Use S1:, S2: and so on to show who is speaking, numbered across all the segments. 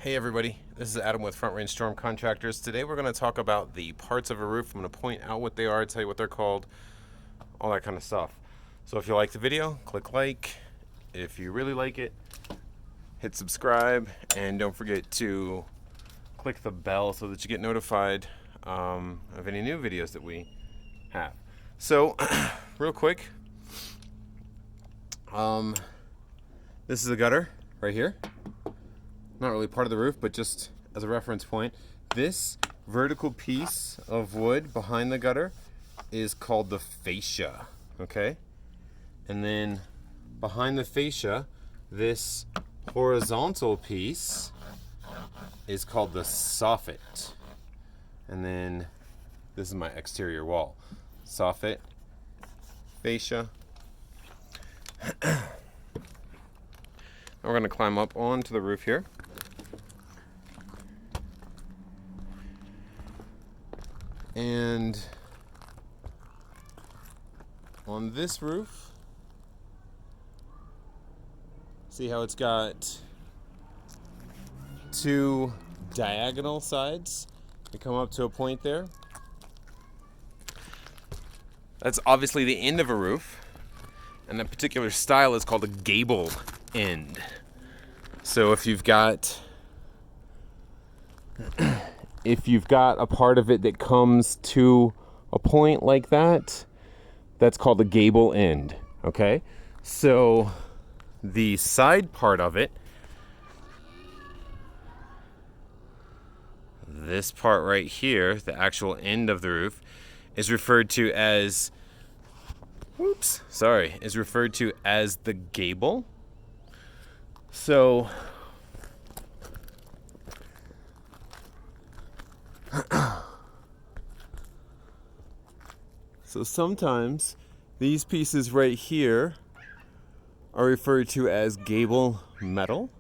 S1: Hey everybody, this is Adam with Front Range Storm Contractors. Today we're going to talk about the parts of a roof. I'm going to point out what they are, tell you what they're called, all that kind of stuff. So if you like the video, click like. If you really like it, hit subscribe, and don't forget to click the bell so that you get notified of any new videos that we have. So real quick, this is a gutter right here. Not really part of the roof, but just as a reference point. This vertical piece of wood behind the gutter is called the fascia, okay? And then behind the fascia, this horizontal piece is called the soffit. And then this is my exterior wall. Soffit, fascia. Now we're gonna climb up onto the roof here. And on this roof, see how it's got two diagonal sides that come up to a point there? That's obviously the end of a roof, and that particular style is called a gable end. So if you've got a part of it that comes to a point like that, that's called a gable end, okay? So the side part of it, this part right here, the actual end of the roof, is referred to as, is referred to as the gable. So sometimes these pieces right here are referred to as gable metal.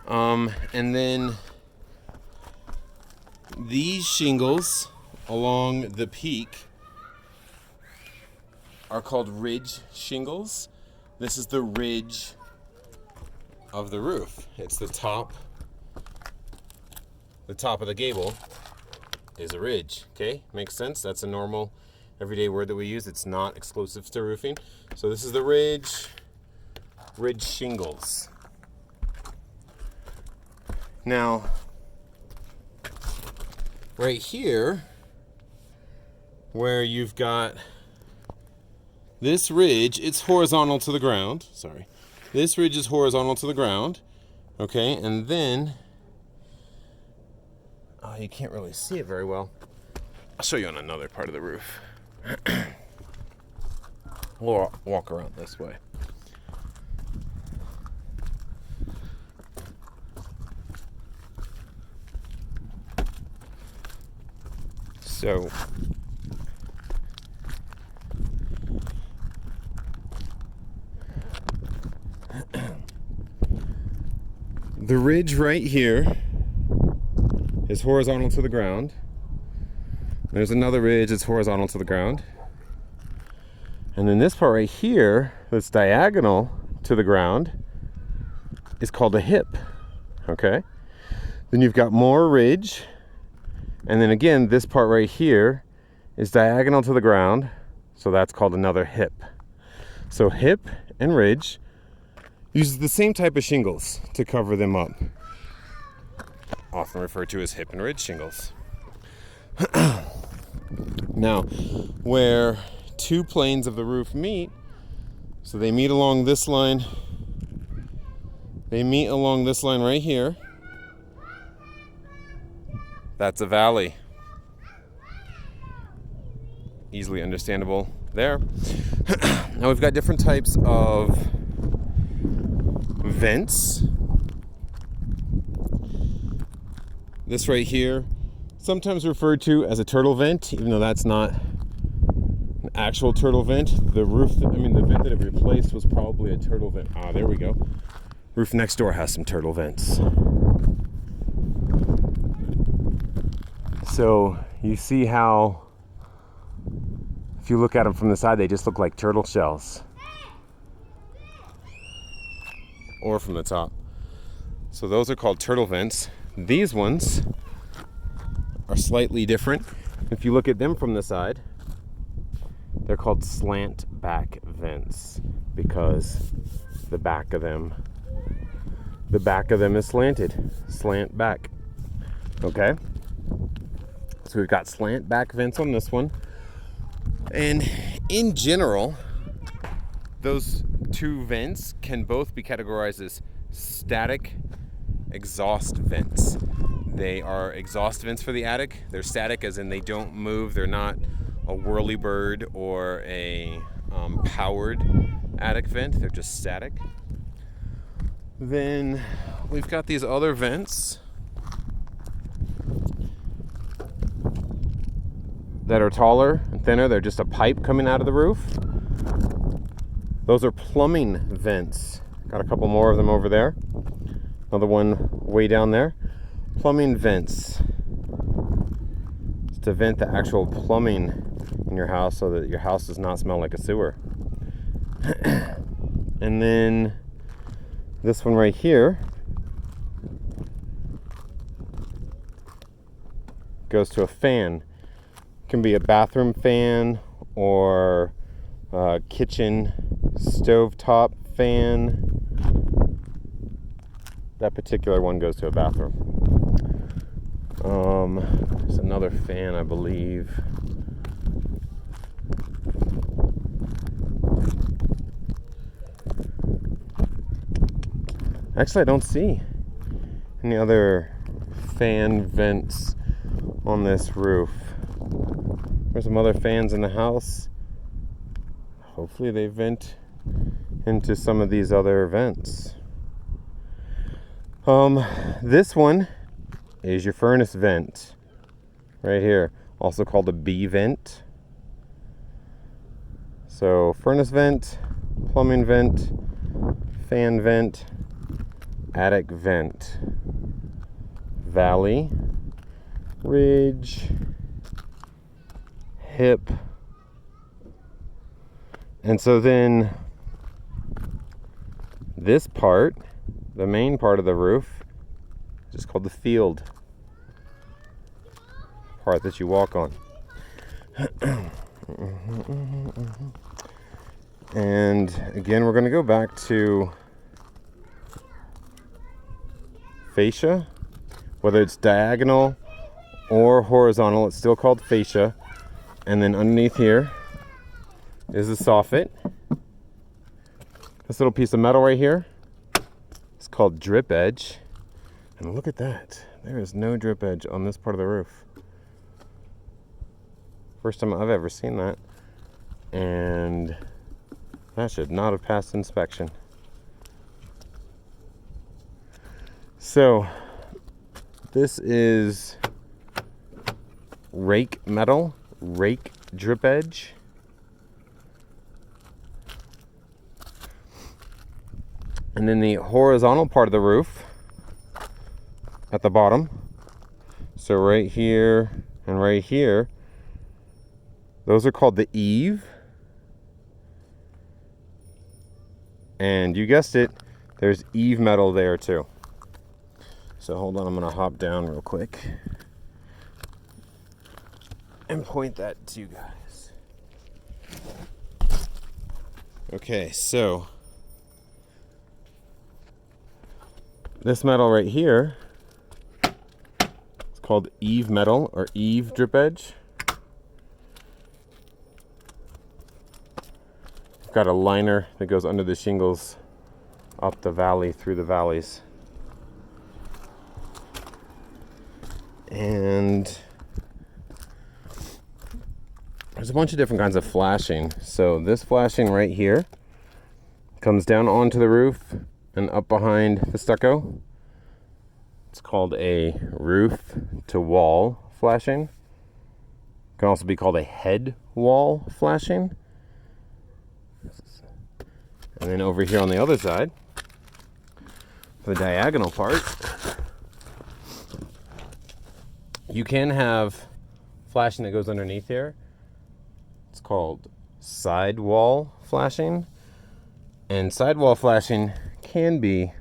S1: And then these shingles along the peak are called ridge shingles. This is the ridge of the roof. It's the top of the gable is a ridge, okay? Makes sense? That's a normal everyday word that we use. It's not exclusive to roofing. So this is the ridge shingles. Now, right here, where you've got this ridge, it's horizontal to the ground. Sorry. This ridge is horizontal to the ground, okay? And then, you can't really see it very well. I'll show you on another part of the roof. We'll walk around this way. So, the ridge right here is horizontal to the ground. There's another ridge that's horizontal to the ground. And then this part right here that's diagonal to the ground is called a hip, okay? Then you've got more ridge. And then again, this part right here is diagonal to the ground, so that's called another hip. So hip and ridge uses the same type of shingles to cover them up, often referred to as hip and ridge shingles. Now, where two planes of the roof meet, so they meet along this line, right here. That's a valley. Easily understandable there. Now we've got different types of vents. This right here, sometimes referred to as a turtle vent, even though that's not an actual turtle vent. The vent that it replaced was probably a turtle vent. Ah, there we go. Roof next door has some turtle vents. So you see how if you look at them from the side, they just look like turtle shells. Or from the top. So those are called turtle vents. These ones are slightly different. If you look at them from the side, they're called slant back vents because the back of them is slanted, slant back. Okay, so we've got slant back vents on this one, and in general those two vents can both be categorized as static exhaust vents. They are exhaust vents for the attic. They're static as in they don't move. They're not a whirlybird or a powered attic vent. They're just static. Then we've got these other vents that are taller and thinner. They're just a pipe coming out of the roof. Those are plumbing vents. Got a couple more of them over there. Another one way down there. Plumbing vents. It's to vent the actual plumbing in your house so that your house does not smell like a sewer. And then this one right here goes to a fan. It can be a bathroom fan or a kitchen stovetop fan. That particular one goes to a bathroom. There's another fan, I believe. Actually, I don't see any other fan vents on this roof. There's some other fans in the house. Hopefully they vent into some of these other vents. This one is your furnace vent right here, also called a B vent. So furnace vent, plumbing vent, fan vent, attic vent, valley, ridge, hip. And so then this part, the main part of the roof, is just called the field part that you walk on. And again, we're going to go back to fascia. Whether it's diagonal or horizontal, it's still called fascia. And then underneath here is the soffit. This little piece of metal right here is called drip edge. And look at that. There is no drip edge on this part of the roof. First time I've ever seen that. And that should not have passed inspection. So this is rake metal, rake drip edge. And then the horizontal part of the roof at the bottom, so right here and right here, those are called the eave. And you guessed it, there's eave metal there too. So hold on, I'm gonna hop down real quick and point that to you guys. Okay, so this metal right here is called eave metal or eave drip edge. I've got a liner that goes under the shingles up the valley through the valleys. And there's a bunch of different kinds of flashing. So this flashing right here comes down onto the roof and up behind the stucco. It's called a roof to wall flashing. It can also be called a head wall flashing. And then over here on the other side, the diagonal part, you can have flashing that goes underneath here. It's called sidewall flashing. And sidewall flashing can be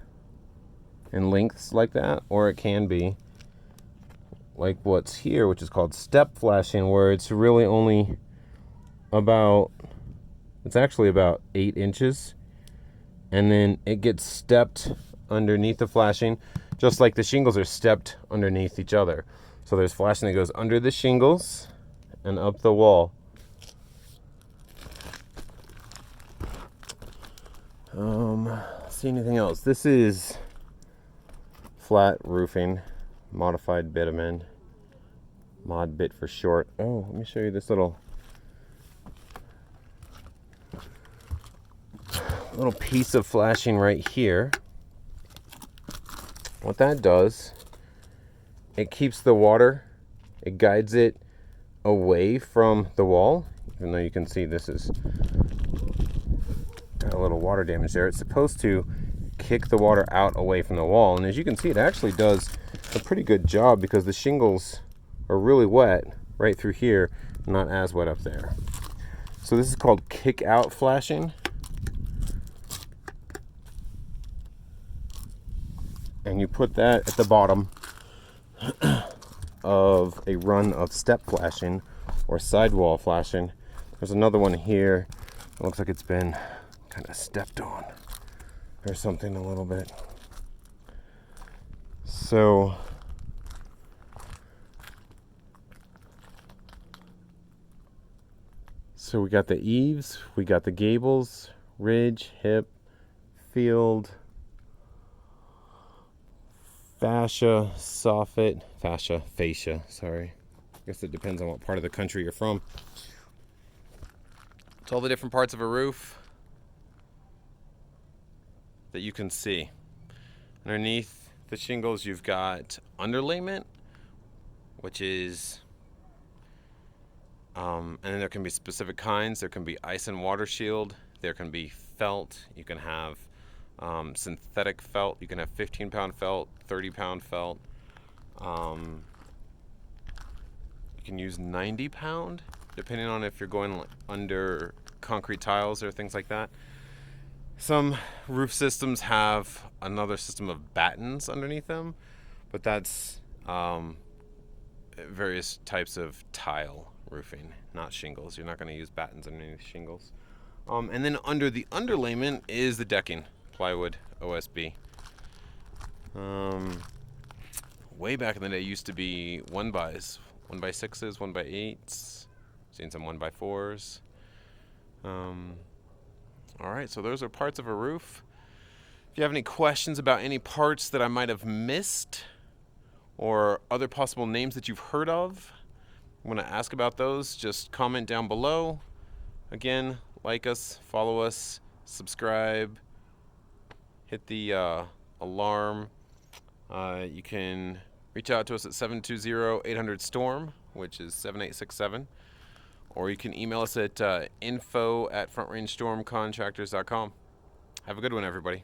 S1: in lengths like that, or it can be like what's here, which is called step flashing, where it's really only about, it's actually about 8 inches, and then it gets stepped underneath the flashing, just like the shingles are stepped underneath each other. So there's flashing that goes under the shingles and up the wall. See anything else? This is flat roofing, modified bitumen, mod bit for short. Oh, let me show you this little piece of flashing right here. What that does, it keeps the water, it guides it away from the wall. Even though you can see this is got a little water damage there, it's supposed to kick the water out away from the wall. And as you can see, it actually does a pretty good job, because the shingles are really wet right through here, not as wet up there. So this is called Kickout Flashing. And you put that at the bottom of a run of step flashing or sidewall flashing. There's another one here. It looks like it's been kind of stepped on or something a little bit. So we got the eaves, we got the gables, ridge, hip, field, fascia, soffit, fascia, sorry. I guess it depends on what part of the country you're from. It's all the different parts of a roof that you can see. Underneath the shingles, you've got underlayment, which is, and then there can be specific kinds. There can be ice and water shield. There can be felt. You can have synthetic felt. You can have 15-pound felt, 30-pound felt. You can use 90-pound, depending on if you're going under concrete tiles or things like that. Some roof systems have another system of battens underneath them, but that's various types of tile roofing, not shingles. You're not going to use battens underneath shingles. And then under the underlayment is the decking, plywood, OSB. Way back in the day, it used to be 1x6s, 1x8s. Seen some 1x4s. All right, so those are parts of a roof. If you have any questions about any parts that I might have missed, or other possible names that you've heard of, I'm going to ask about those. Just comment down below. Again, like us, follow us, subscribe, hit the alarm. You can reach out to us at 720-800-STORM, which is 7867. Or you can email us at info@frontrangestormcontractors.com. Have a good one, everybody.